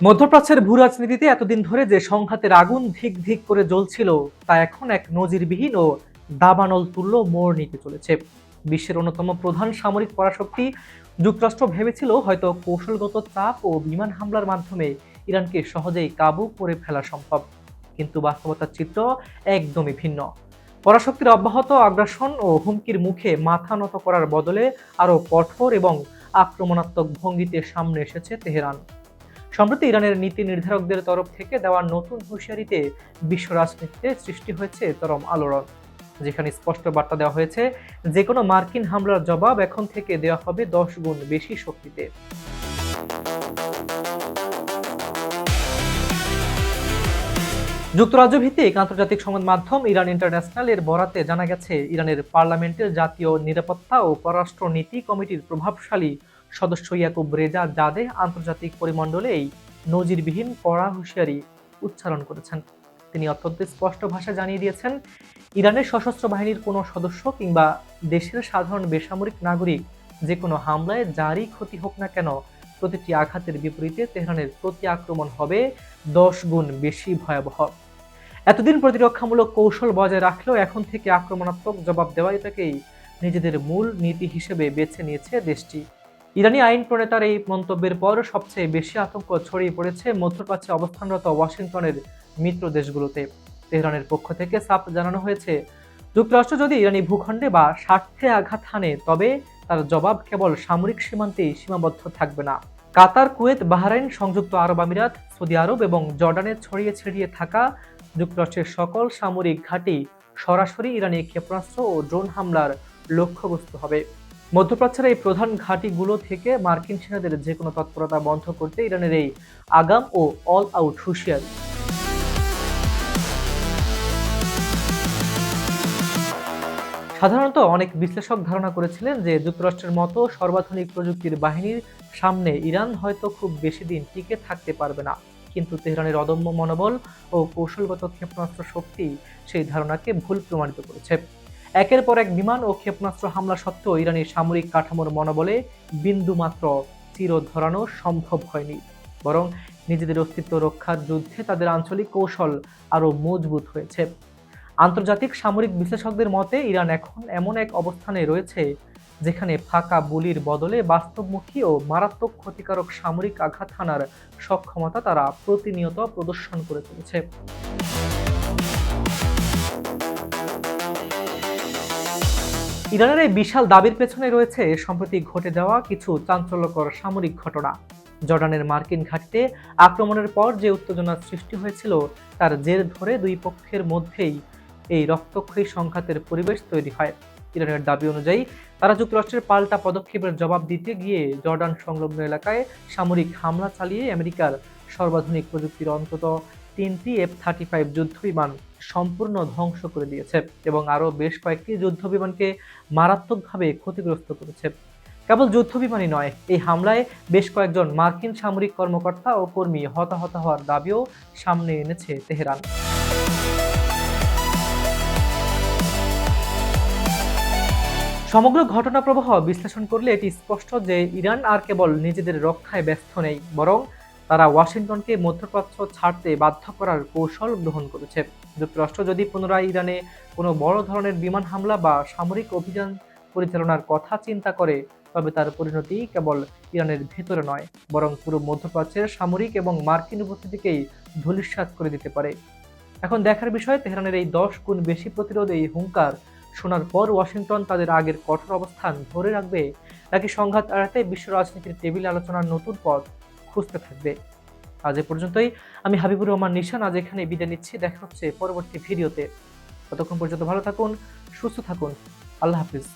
মধ্যপ্রাচ্যের ভূ রাজনীতিতে এতদিন ধরে যে সংঘাতের আগুন ধিক ধিক করে জ্বলছিল তা এখন এক নজিরবিহীন ও দাবানল তুল্য মোড় নিতে চলেছে। বিশ্বের অন্যতম প্রধান সামরিক পরাশক্তি যুক্তরাষ্ট্র ভেবেছিল হয়তো কৌশলগত চাপ ও বিমান হামলার মাধ্যমে ইরানকে সহজেই কাবু করে ফেলা সম্ভব, কিন্তু বাস্তবতার চিত্র একদমই ভিন্ন। পরাশক্তির অব্যাহত আগ্রাসন ও হুমকির মুখে মাথা নত করার বদলে আরও কঠোর এবং আক্রমণাত্মক ভঙ্গিতে সামনে এসেছে তেহরান। সম্প্রতি ইরানের নীতি নির্ধারকদের তরফ থেকে দেওয়া নতুন হুঁশিয়ারিতে বিশ্ব রাজনীতিতে সৃষ্টি হয়েছে চরম আলোড়ন, যেখানে স্পষ্ট বার্তা দেওয়া হয়েছে যে কোনো মার্কিন হামলার জবাব এখন থেকে দেওয়া হবে 10 গুণ বেশি শক্তিতে। যুক্তরাজ্য ভিত্তিক আন্তর্জাতিক সংবাদ মাধ্যম ইরান ইন্টারন্যাশনাল এর বরাতে জানা গেছে, ইরানের পার্লামেন্টের জাতীয় নিরাপত্তা ও পররাষ্ট্র নীতি কমিটির প্রভাবশালী সদস্য ইয়াকুব রেজা জাদেহ আন্তর্জাতিক পরিমণ্ডলে এই নজিরবিহীন কড়া হুঁশিয়ারি উচ্চারণ করেছেন। তিনি অত্যন্ত স্পষ্ট ভাষায় জানিয়ে দিয়েছেন, ইরানের সশস্ত্র বাহিনীর কোনো সদস্য কিংবা দেশের সাধারণ বেসামরিক নাগরিক যে কোনো হামলায় যারই ক্ষতি হোক না কেন, প্রতিটি আঘাতের বিপরীতে তেহরানের প্রতি আক্রমণ হবে 10 গুণ বেশি ভয়াবহ। এতদিন প্রতিরক্ষামূলক কৌশল বজায় রাখলেও এখন থেকে আক্রমণাত্মক জবাব দেওয়া এটাকেই নিজেদের মূল নীতি হিসেবে বেছে নিয়েছে দেশটি। ইরানি আইন প্রণেতার এই মন্তব্যের পর সবচেয়ে বেশি আতঙ্ক ছড়িয়ে পড়েছে মধ্যপ্রাচ্যে অবস্থানরত ওয়াশিংটনের মিত্র দেশগুলোতে। তেহরানের পক্ষ থেকে সাফ জানানো হয়েছে, যুক্তরাষ্ট্র যদি ইরানি ভূখণ্ডে বা স্বার্থে আঘাত হানে তবে তার জবাব কেবল সামরিক সীমান্তেই সীমাবদ্ধ থাকবে না। কাতার, কুয়েত, বাহরাইন, সংযুক্ত আরব আমিরাত, সৌদি আরব এবং জর্ডানে ছড়িয়ে ছিটিয়ে থাকা যুক্তরাষ্ট্রের সকল সামরিক ঘাঁটি সরাসরি ইরানি ক্ষেপণাস্ত্র ও ড্রোন হামলার লক্ষ্যবস্তু হবে। মধ্যপ্রাচ্যের এই প্রধান ঘাঁটিগুলো থেকে মার্কিন সেনাদের যে কোনো তৎপরতা বন্ধ করতে ইরানের এই আগাম ও অল আউট হুঁশিয়ারি। সাধারণত অনেক বিশ্লেষক ধারণা করেছিলেন যে যুক্তরাষ্ট্রের মতো সর্বাধুনিক প্রযুক্তির বাহিনীর সামনে ইরান হয়তো খুব বেশি দিন টিকে থাকতে পারবে না, কিন্তু তেহরানের অদম্য মনোবল ও কৌশলগত ক্ষেপণাস্ত্র শক্তি সেই ধারণাকে ভুল প্রমাণিত করেছে। একের পর এক বিমান ও ক্ষেপণাস্ত্র হামলা সত্ত্বেও ইরানি সামরিক কাঠামোর মনোবলে বিন্দুমাত্র চির ধরানো সম্ভব হয়নি, বরং নিজেদের অস্তিত্ব রক্ষার যুদ্ধে তাদের আঞ্চলিক কৌশল আরও মজবুত হয়েছে। আন্তর্জাতিক সামরিক বিশ্লেষকদের মতে ইরান এখন এমন এক অবস্থানে রয়েছে যেখানে ফাঁকা বুলির বদলে বাস্তবমুখী ও মারাত্মক ক্ষতিকারক সামরিক আঘাত হানার সক্ষমতা তারা প্রতিনিয়ত প্রদর্শন করে চলেছে। ইরানের এই বিশাল দাবির পেছনে রয়েছে সম্প্রতি ঘটে যাওয়া কিছু চাঞ্চল্যকর সামরিক ঘটনা। জর্ডানের মার্কিন ঘাঁটিতে আক্রমণের পর যে উত্তেজনার সৃষ্টি হয়েছিল তার জের ধরে দুই পক্ষের মধ্যেই এই রক্তক্ষয়ী সংঘাতের পরিবেশ তৈরি হয়। ইরানের দাবি অনুযায়ী তারা যুক্তরাষ্ট্রের পাল্টা পদক্ষেপের জবাব দিতে গিয়ে জর্ডান সংলগ্ন এলাকায় সামরিক হামলা চালিয়ে আমেরিকার সর্বাধুনিক প্রযুক্তির অন্তত 3টি F-35 যুদ্ধবিমান সম্পূর্ণ ধ্বংস করে দিয়েছে এবং আরও বেশ কয়েকটি যুদ্ধবিমানকে মারাত্মকভাবে ক্ষতিগ্রস্ত করেছে। কেবল যুদ্ধবিমানই নয়, এই হামলায় বেশ কয়েকজন মার্কিন সামরিক কর্মকর্তা ও কর্মী হতাহত হওয়ার দাবিও সামনে এনেছে তেহরান। সমগ্র ঘটনা প্রবাহ বিশ্লেষণ করলে এটি স্পষ্ট যে ইরান আর কেবল নিজেদের রক্ষায় ব্যস্ত নেই, বরং তারা ওয়াশিংটনকে মধ্যপ্রাচ্য ছাড়তে বাধ্য করার কৌশল গ্রহণ করেছে। যুক্তরাষ্ট্র যদি পুনরায় ইরানে কোনো বড় ধরনের বিমান হামলা বা সামরিক অভিযান পরিচালনার কথা চিন্তা করে, তবে তার পরিণতি কেবল ইরানের ভেতরে নয়, বরং পুরো মধ্যপ্রাচ্যের সামরিক এবং মার্কিন উপস্থিতিকেই ধূলিসাৎ করে দিতে পারে। এখন দেখার বিষয়, তেহরানের এই 10 গুণ বেশি প্রতিরোধ, এই হুঙ্কার শোনার পর ওয়াশিংটন তাদের আগের কঠোর অবস্থান ধরে রাখবে, নাকি সংঘাত এড়াতে বিশ্ব রাজনীতির টেবিলে আলোচনার নতুন পথ খুঁজতে থাকবে। আজ এ পর্যন্তই। আমি হাবিবুর রহমান নিশান আজ এখানে বিদায় নিচ্ছি। দেখা হচ্ছে পরবর্তী ভিডিওতে। ততক্ষণ পর্যন্ত ভালো থাকুন, সুস্থ থাকুন। আল্লাহ হাফিজ।